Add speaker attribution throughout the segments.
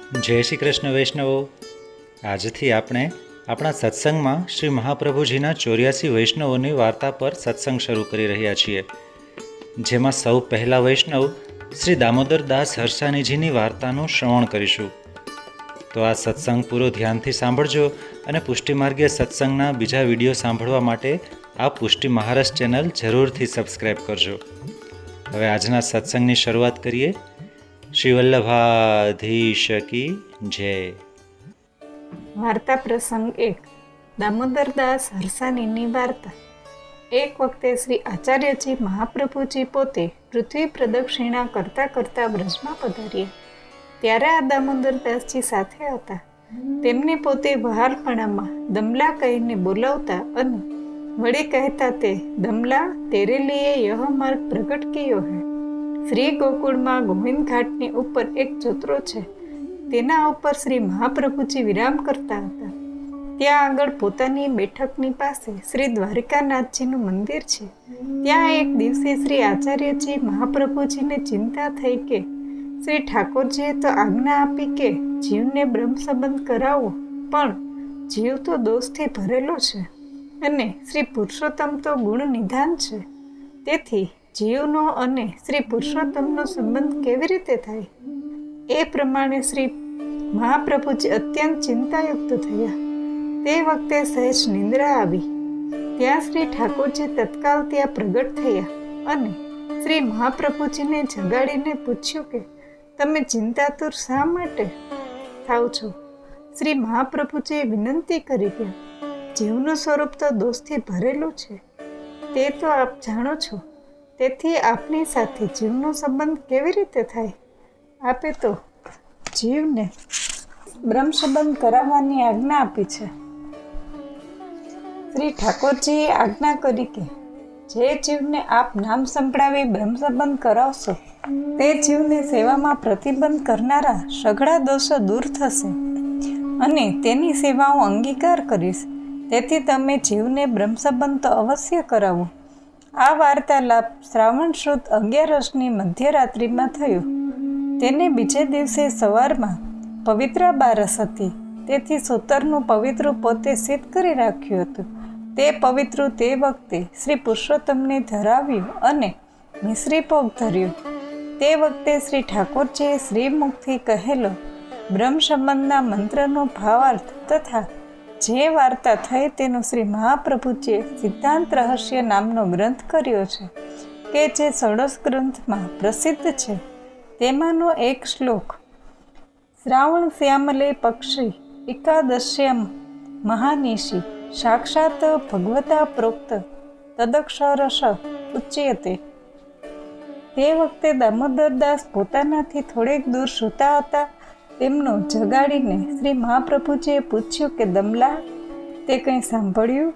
Speaker 1: જય શ્રી કૃષ્ણ વૈષ્ણવો. આજથી આપણે આપણા સત્સંગમાં શ્રી મહાપ્રભુજીના 84 વૈષ્ણવોની વાર્તા પર સત્સંગ શરૂ કરી રહ્યા છીએ, જેમાં સૌ પહેલા વૈષ્ણવ શ્રી દામોદરદાસ હરસાનીજીની વાર્તાનું શ્રવણ કરીશું. તો આ સત્સંગ પૂરો ધ્યાનથી સાંભળજો અને પુષ્ટિમાર્ગીય સત્સંગના બીજા વિડીયો સાંભળવા માટે આ પુષ્ટિ મહારાજ ચેનલ જરૂરથી સબસ્ક્રાઈબ કરજો. હવે આજના સત્સંગની શરૂઆત કરીએ. શ્રી વલ્લભાધીશ કી જય.
Speaker 2: વાર્તા પ્રસંગ 1. દામોદરદાસ હરસાનીની વાર્તા. એક વખતે શ્રી આચાર્યજી મહાપ્રભુજી પોતે પૃથ્વી પ્રદક્ષિણા કરતા કરતા બ્રજમાં પધાર્યા. ત્યારે આ દામોદરદાસજી સાથે હતા. તેમને પોતે વહાલપણામાં દમલા કહીને બોલાવતા અને વળી કહેતા તે દમલા તેરે લીએ યહ માર્ગ પ્રગટ કિયો હૈ. શ્રી ગોકુળમાં ગોવિંદ ઘાટની ઉપર એક ચોતરો છે, તેના ઉપર શ્રી મહાપ્રભુજી વિરામ કરતા હતા. ત્યાં આગળ પોતાની બેઠકની પાસે શ્રી દ્વારિકાનાથજીનું મંદિર છે. ત્યાં એક દિવસે શ્રી આચાર્યજી મહાપ્રભુજીને ચિંતા થઈ કે શ્રી ઠાકોરજીએ તો આજ્ઞા આપી કે જીવને બ્રહ્મ સંબંધ કરાવવો, પણ જીવ તો દોષથી ભરેલો છે અને શ્રી પુરુષોત્તમ તો ગુણ નિધાન છે. તેથી જીવનો અને શ્રી પુરુષોત્તમનો સંબંધ કેવી રીતે થાય? એ પ્રમાણે શ્રી મહાપ્રભુજી અત્યંત ચિંતાયુક્ત થયા. તે વખતે સહેજ નિંદ્રા આવી. ત્યાં શ્રી ઠાકોરજી તત્કાલ ત્યાં પ્રગટ થયા અને શ્રી મહાપ્રભુજીને જગાડીને પૂછ્યું કે તમે ચિંતાતુર શા માટે થાવ છો? શ્રી મહાપ્રભુજીએ વિનંતી કરી કે જીવનું સ્વરૂપ તો દોષથી ભરેલું છે, તે તો આપ જાણો છો. તેથી આપની સાથે જીવનો સંબંધ કેવી રીતે થાય? આપે તો જીવને બ્રહ્મ સંબંધ કરાવવાની આજ્ઞા આપી છે. શ્રી ઠાકોરજીએ આજ્ઞા કરી કે જે જીવને આપ નામ સંભળાવી બ્રહ્મ સંબંધ કરાવશો તે જીવની સેવામાં પ્રતિબંધ કરનારા સઘળા દોષો દૂર થશે અને તેની સેવાઓ અંગીકાર કરીશ. તેથી તમે જીવને બ્રહ્મ સંબંધ તો અવશ્ય કરાવો. આ વાર્તાલાપ શ્રાવણ સુદ 11ની મધ્યરાત્રિમાં થયો. તેને બીજે દિવસે સવારમાં પવિત્ર બારસ હતી. તેથી સૂતરનું પવિત્ર પોતે સિદ્ધ કરી રાખ્યું હતું. તે પવિત્ર તે વખતે શ્રી પુરુષોત્તમને ધરાવ્યું અને મિશ્રી ભોગ ધર્યો. તે વખતે શ્રી ઠાકોરજીએ શ્રીમુખથી કહેલો બ્રહ્મ સંબંધના મંત્રનો ભાવાર્થ તથા જે વાર્તા થઈ તેનું શ્રી મહાપ્રભુજીએ સિદ્ધાંત રહસ્ય નામનો ગ્રંથ કર્યો છે, કે જે ષોડશ ગ્રંથમાં પ્રસિદ્ધ છે. તેમાંનો એક શ્લોક શ્રાવણ શ્યામલે પક્ષી એકાદશ્યામ મહાનિશી સાક્ષાત ભગવતા પ્રોક્ત તદક્ષરશ ઉચ્યતે. તે વખતે દામોદરદાસ પોતાનાથી થોડેક દૂર સૂતા હતા. તેમનું જગાડીને શ્રી મહાપ્રભુજીએ પૂછ્યું કે દમલા, તે કંઈ સાંભળ્યું?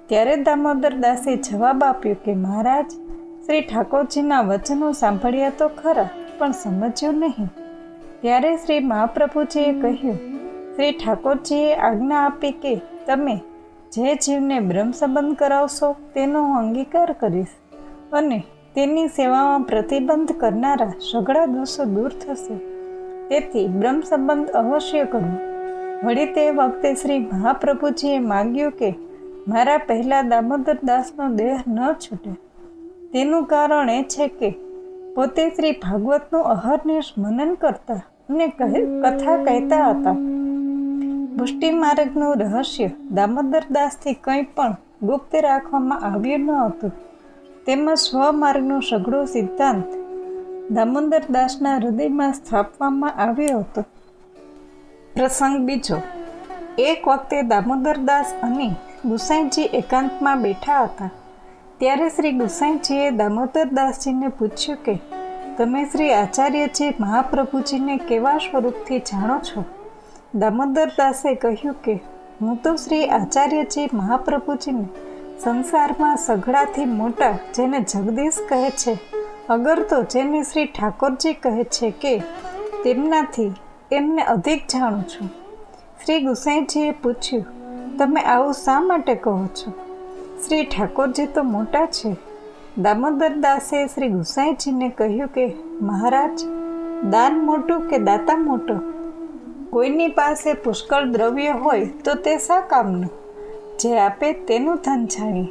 Speaker 2: ત્યારે દામોદરદાસે જવાબ આપ્યો કે મહારાજ, શ્રી ઠાકોરજીના વચનો સાંભળ્યા તો ખરા, પણ સમજ્યું નહીં. ત્યારે શ્રી મહાપ્રભુજીએ કહ્યું, શ્રી ઠાકોરજીએ આજ્ઞા આપી કે તમે જે જીવને બ્રહ્મ સંબંધ કરાવશો તેનો હું અંગીકાર કરીશ અને તેની સેવામાં પ્રતિબંધ કરનારા સઘળા દોષો દૂર થશે. તેથી બ્રહ્મ સંબંધ અવશ્ય કરવો. વળી તે વખતે શ્રી મહાપ્રભુજીએ માગ્યું કે મારા પહેલા દામોદરદાસનો દેહ ન છૂટે. તેનું કારણ એ છે કે પોતે શ્રી ભાગવતનું અહર્નિશ મનન કરતા અને કથા કહેતા હતા. પુષ્ટિ માર્ગનું રહસ્ય દામોદરદાસથી કંઈ પણ ગુપ્ત રાખવામાં આવ્યું ન હતું. તેમજ સ્વમાર્ગનો સઘળો સિદ્ધાંત દામોદરદાસના હૃદયમાં સ્થાપવામાં આવ્યો હતો. પ્રસંગ 2. એક વખતે દામોદરદાસ અને ગુસાઈજી એકાંતમાં બેઠા હતા. ત્યારે શ્રી ગુસાઈજીએ દામોદરદાસજીને પૂછ્યું કે તમે શ્રી આચાર્યજી મહાપ્રભુજીને કેવા સ્વરૂપથી જાણો છો? દામોદરદાસે કહ્યું કે હું તો શ્રી આચાર્યજી મહાપ્રભુજીને સંસારમાં સઘળાથી મોટા, જેને જગદીશ કહે છે, અગર તો જેને શ્રી ઠાકોરજી કહે છે કે તેમનાથી એમને અધિક જાણું છું. શ્રી ગુસાઈજીએ પૂછ્યું, તમે આવું શા માટે કહો છો? શ્રી ઠાકોરજી તો મોટા છે. દામોદરદાસે શ્રી ગુસાઈજીને કહ્યું કે મહારાજ, દાન મોટું કે દાતા મોટો? કોઈની પાસે પુષ્કળ દ્રવ્ય હોય તો તે શા કામનું? જે આપે તેનું ધન જાણીએ.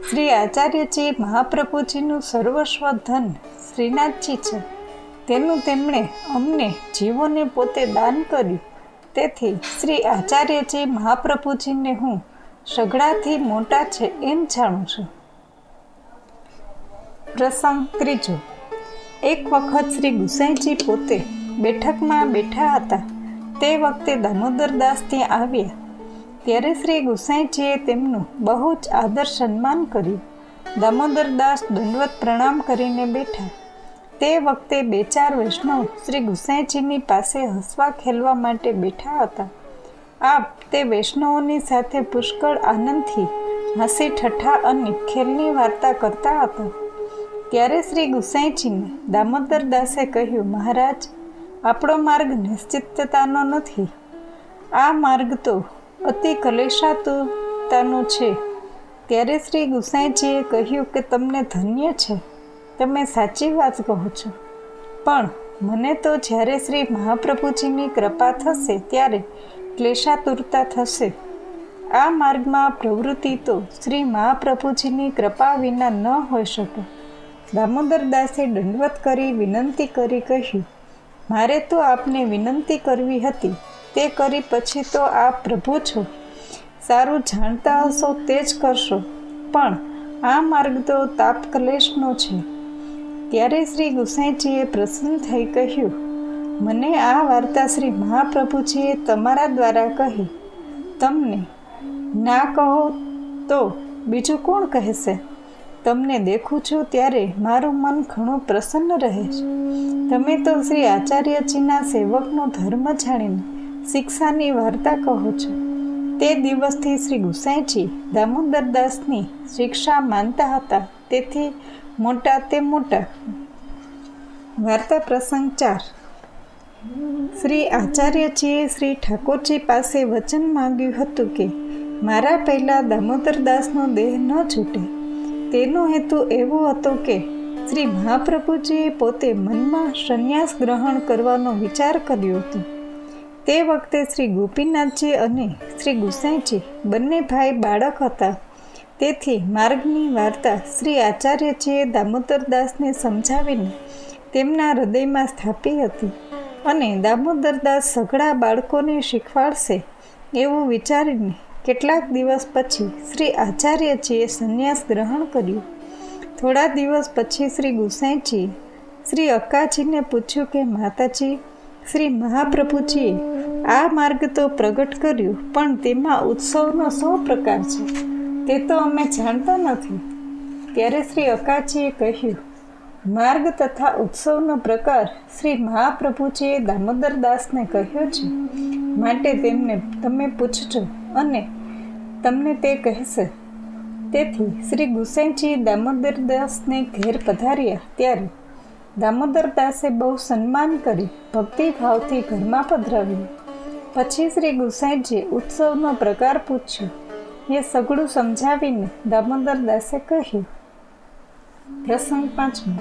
Speaker 2: શ્રી આચાર્યજી મહાપ્રભુજીનું સર્વસ્વ ધન શ્રીનાથજી છે. તેનું તેમણે અમને જીવોને પોતે દાન કર્યું. તેથી શ્રી આચાર્યજી મહાપ્રભુજીને હું સઘળાથી મોટા છે એમ જાણું છું. પ્રસંગ ત્રીજો. એક વખત શ્રી ગુસાઈજી પોતે બેઠકમાં બેઠા હતા. તે વખતે દામોદરદાસ ત્યાં આવ્યા. ત્યારે શ્રી ગુસાઈજીએ તેમનું બહુ જ આદર સન્માન કર્યું. દામોદરદાસ દંડવત પ્રણામ કરીને બેઠા. તે વખતે 2-4 વૈષ્ણવ શ્રી ગુસાઈજીની પાસે હસવા ખેલવા માટે બેઠા હતા. આપ તે વૈષ્ણવોની સાથે પુષ્કળ આનંદથી હસી ઠઠ્ઠા અને ખેલની વાર્તા કરતા હતા. ત્યારે શ્રી ગુસાઈજીને દામોદરદાસે કહ્યું, મહારાજ, આપણો માર્ગ નિશ્ચિતતાનો નથી. આ માર્ગ તો અતિ કલેશાતુરતાનો છે. ત્યારે શ્રી ગુસાઈજીએ કહ્યું કે તમને ધન્ય છે, તમે સાચી વાત કહો છો. પણ મને તો જ્યારે શ્રી મહાપ્રભુજીની કૃપા થશે ત્યારે ક્લેશાતુરતા થશે. આ માર્ગમાં પ્રવૃત્તિ તો શ્રી મહાપ્રભુજીની કૃપા વિના ન હોઈ શકે. દામોદરદાસે દંડવત કરી વિનંતી કરી કહ્યું, મારે તો આપને વિનંતી કરવી હતી. તે કરી પછી તો આપ પ્રભુ છો. સારું જાણતા હશો તે જ કરશો. પણ આ માર્ગ તો તાપ કલેશનો છે. ત્યારે શ્રી ગુસાઈજીએ પ્રસન્ન થઈ કહ્યું, મને આ વાર્તા શ્રી મહાપ્રભુજીએ તમારા દ્વારા કહી. તમને ના કહો તો બીજું કોણ કહેશે? તમને દેખું છું ત્યારે મારું મન ઘણું પ્રસન્ન રહે છે. તમે તો શ્રી આચાર્યજીના સેવકનો ધર્મ જાણીને શિક્ષાની વાર્તા કહો છો. તે દિવસથી શ્રી ગુસાઈજી દામોદરદાસની શિક્ષા માનતા હતા. તેથી મોટા તે મોટા. વાર્તા પ્રસંગ 4. શ્રી આચાર્યજીએ શ્રી ઠાકોરજી પાસે વચન માંગ્યું હતું કે મારા પહેલાં દામોદરદાસનો દેહ ન છૂટે. તેનો હેતુ એવો હતો કે શ્રી મહાપ્રભુજીએ પોતે મનમાં સંન્યાસ ગ્રહણ કરવાનો વિચાર કર્યો હતો. તે વખતે શ્રી ગોપીનાથજી અને શ્રી ગુસાઈજી બંને ભાઈ બાળક હતા. તેથી માર્ગની વાર્તા શ્રી આચાર્યજીએ દામોદરદાસને સમજાવીને તેમના હૃદયમાં સ્થાપી હતી. અને દામોદરદાસ સઘળા બાળકોને શીખવાડશે એવું વિચારીને કેટલાક દિવસ પછી શ્રી આચાર્યજીએ સંન્યાસ ગ્રહણ કર્યું. થોડા દિવસ પછી શ્રી ગુસાઈજીએ શ્રી અક્કાજીને પૂછ્યું કે માતાજી, શ્રી મહાપ્રભુજીએ આ માર્ગ તો પ્રગટ કર્યો, પણ તેમાં ઉત્સવનો શો પ્રકાર છે તે તો અમે જાણતા નથી. ત્યારે શ્રી અક્કાજીએ કહ્યું, માર્ગ તથા ઉત્સવનો પ્રકાર શ્રી મહાપ્રભુજીએ દામોદરદાસને કહ્યો છે. માટે તેમને તમે પૂછજો અને તમને તે કહેશે. તેથી શ્રી ગુસાઈજી દામોદરદાસને ઘેર પધાર્યા. ત્યારે દામોદરદાસે બહુ સન્માન કરી ભક્તિભાવથી ઘરમાં પધરાવ્યું. પછી શ્રી ગુસાઈજીએ ઉત્સવનો પ્રકાર પૂછ્યો. એ સઘળું સમજાવીને દામોદરદાસે કહ્યું. પ્રસંગ 5.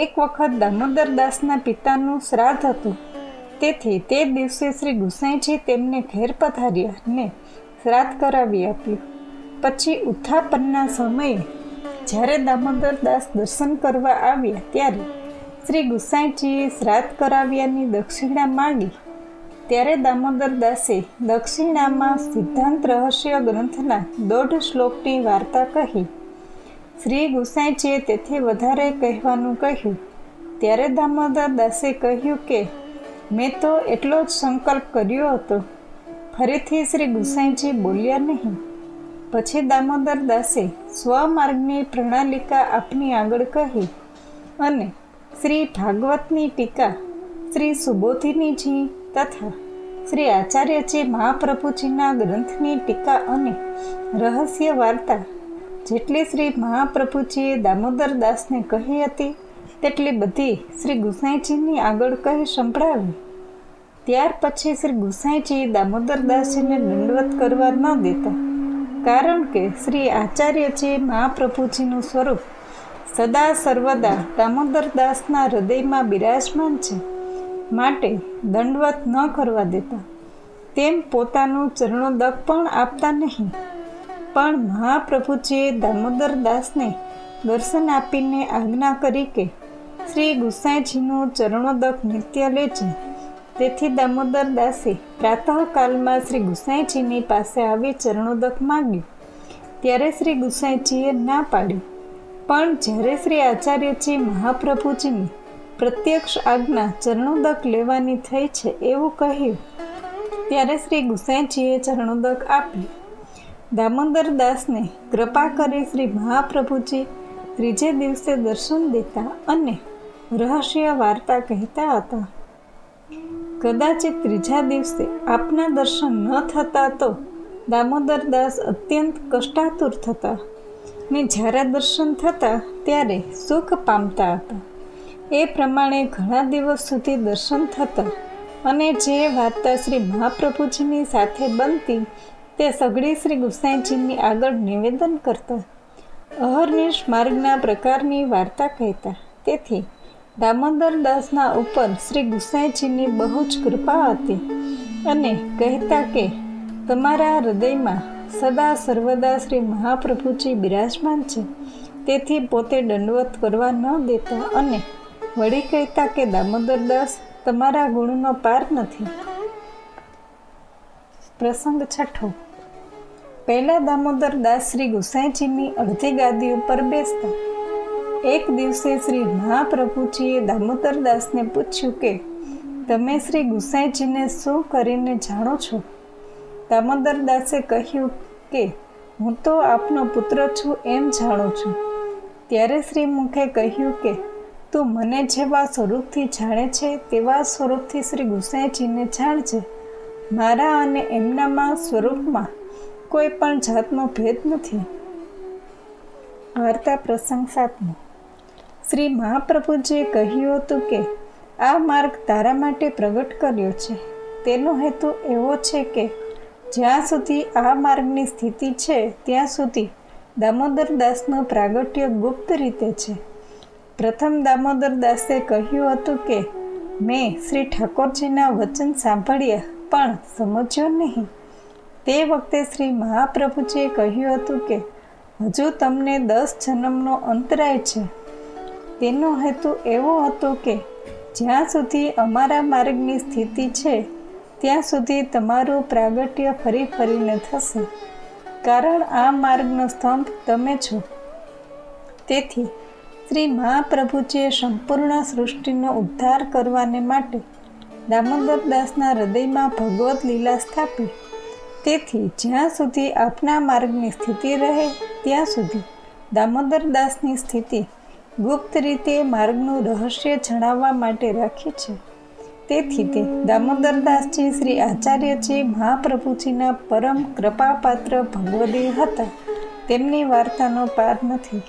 Speaker 2: એક વખત દામોદરદાસના પિતાનું શ્રાદ્ધ હતું. તેથી તે દિવસે શ્રી ગુસાઈજી તેમને ઘેર પધાર્યા ને શ્રાદ્ધ કરાવી આપ્યું. પછી ઉત્થાપનના સમયે જ્યારે દામોદરદાસ દર્શન કરવા આવ્યા ત્યારે શ્રી ગુસાઈજીએ શ્રાદ્ધ કરાવ્યાની દક્ષિણા માંગી. ત્યારે દામોદરદાસે દક્ષિણામાં સિદ્ધાંત રહસ્ય ગ્રંથના 1.5 શ્લોકની વાર્તા કહી. શ્રી ગુસાઈજીએ તેથી વધારે કહેવાનું કહ્યું. ત્યારે દામોદરદાસે કહ્યું કે મેં તો એટલો જ સંકલ્પ કર્યો હતો. ફરીથી શ્રી ગુસાઈજી બોલ્યા નહીં. પછી દામોદરદાસે સ્વમાર્ગની પ્રણાલિકા આપની આગળ કહી અને શ્રી ભાગવતની ટીકા, શ્રી સુબોધિનીજી તથા શ્રી આચાર્યજી મહાપ્રભુજીના ગ્રંથની ટીકા અને રહસ્ય વાર્તા જેટલી શ્રી મહાપ્રભુજીએ દામોદરદાસને કહી હતી તેટલી બધી શ્રી ગુસાઈજીની આગળ કહી સંભળાવી. ત્યાર પછી શ્રી ગુસાઈજી દામોદરદાસજીને દંડવત કરવા ન દેતા. કારણ કે શ્રી આચાર્યજી મહાપ્રભુજીનું સ્વરૂપ સદા સર્વદા દામોદરદાસના હૃદયમાં બિરાજમાન છે. માટે દંડવત ન કરવા દેતા, તેમ પોતાનું ચરણોદક પણ આપતા નહીં. પણ મહાપ્રભુજીએ દામોદર દાસને દર્શન આપીને આજ્ઞા કરી કે શ્રી ગુસાઈજીનું ચરણોદક નિત્ય લેજે. તેથી દામોદર દાસે પ્રાતઃકાલમાં શ્રી ગુસાઈજીની પાસે આવી ચરણોદક માંગ્યું. ત્યારે શ્રી ગુસાઈજીએ ના પાડી. પણ જ્યારે શ્રી આચાર્યજી મહાપ્રભુજીની પ્રત્યક્ષ આજ્ઞા ચરણોદક લેવાની થઈ છે એવું કહ્યું, ત્યારે શ્રી ગુસાઈજીએ ચરણોદક આપી. દામોદર દાસને કૃપા કરી શ્રી મહાપ્રભુજી ત્રીજે દિવસે દર્શન દેતા અને રહસ્ય વાર્તા કહેતા હતા. કદાચિત ત્રીજા દિવસે આપના દર્શન ન થતા તો દામોદર દાસ અત્યંત કષ્ટાતુર થતા ને જ્યારે દર્શન થતા ત્યારે સુખ પામતા હતા. એ પ્રમાણે ઘણા દિવસ સુધી દર્શન થતા અને જે વાર્તા શ્રી મહાપ્રભુજીની સાથે બનતી તે સઘળી શ્રી ગુસાઈજીની આગળ નિવેદન કરતા. અહર્નિશ માર્ગના પ્રકારની વાર્તા કહેતા. તેથી દામોદર દાસના ઉપર શ્રી ગુસાઈજીની બહુ જ કૃપા હતી અને કહેતા કે તમારા હૃદયમાં સદા સર્વદા શ્રી મહાપ્રભુજી બિરાજમાન છે. તેથી પોતે દંડવત કરવા ન દેતા અને વળી કહેતા કે દામોદર દાસ તમારા ગુણનો પાર નથી. પ્રસંગ છઠ્ઠો. પહેલા દામોદર દાસ શ્રી ગુસાઈજીની અડધી ગાદી ઉપર બેસતા. એક દિવસે શ્રી મહાપ્રભુજીએ દામોદર દાસને પૂછ્યું કે તમે શ્રી ગુસાઈજીને શું કરીને જાણો છો? દામોદર દાસે કહ્યું કે હું તો આપનો પુત્ર છું એમ જાણું છું. ત્યારે શ્રી મુખે કહ્યું કે તું મને જેવા સ્વરૂપથી જાણે છે તેવા સ્વરૂપથી શ્રી ગુસાઈજીને જાણજે. મારા અને એમનામાં સ્વરૂપમાં કોઈ પણ જાતનો ભેદ નથી. વાર્તા પ્રસંગ 7. શ્રી મહાપ્રભુજીએ કહ્યું હતું કે આ માર્ગ તારા માટે પ્રગટ કર્યો છે. તેનો હેતુ એવો છે કે જ્યાં સુધી આ માર્ગની સ્થિતિ છે ત્યાં સુધી દામોદર દાસનું પ્રાગટ્ય ગુપ્ત રીતે છે. પ્રથમ દામોદર દાસે કહ્યું હતું કે મેં શ્રી ઠાકોરજીના વચન સાંભળ્યા પણ સમજ્યો નહીં. તે વખતે શ્રી મહાપ્રભુજીએ કહ્યું હતું કે હજુ તમને 10 જન્મનો અંતરાય છે. તેનો હેતુ એવો હતો કે જ્યાં સુધી અમારા માર્ગની સ્થિતિ છે ત્યાં સુધી તમારું પ્રાગટ્ય ફરી ફરીને થશે, કારણ આ માર્ગનો સ્તંભ તમે છો. તેથી શ્રી મહાપ્રભુજીએ સંપૂર્ણ સૃષ્ટિનો ઉદ્ધાર કરવાને માટે દામોદર દાસના હૃદયમાં ભગવત લીલા સ્થાપી. તેથી જ્યાં સુધી આપના માર્ગની સ્થિતિ રહે ત્યાં સુધી દામોદર દાસની સ્થિતિ ગુપ્ત રીતે માર્ગનું રહસ્ય જણાવવા માટે રાખી છે. તેથી તે દામોદર દાસજી શ્રી આચાર્યજી મહાપ્રભુજીના પરમ કૃપાપાત્ર ભગવદી હતા. તેમની વાર્તાનો પાર નથી.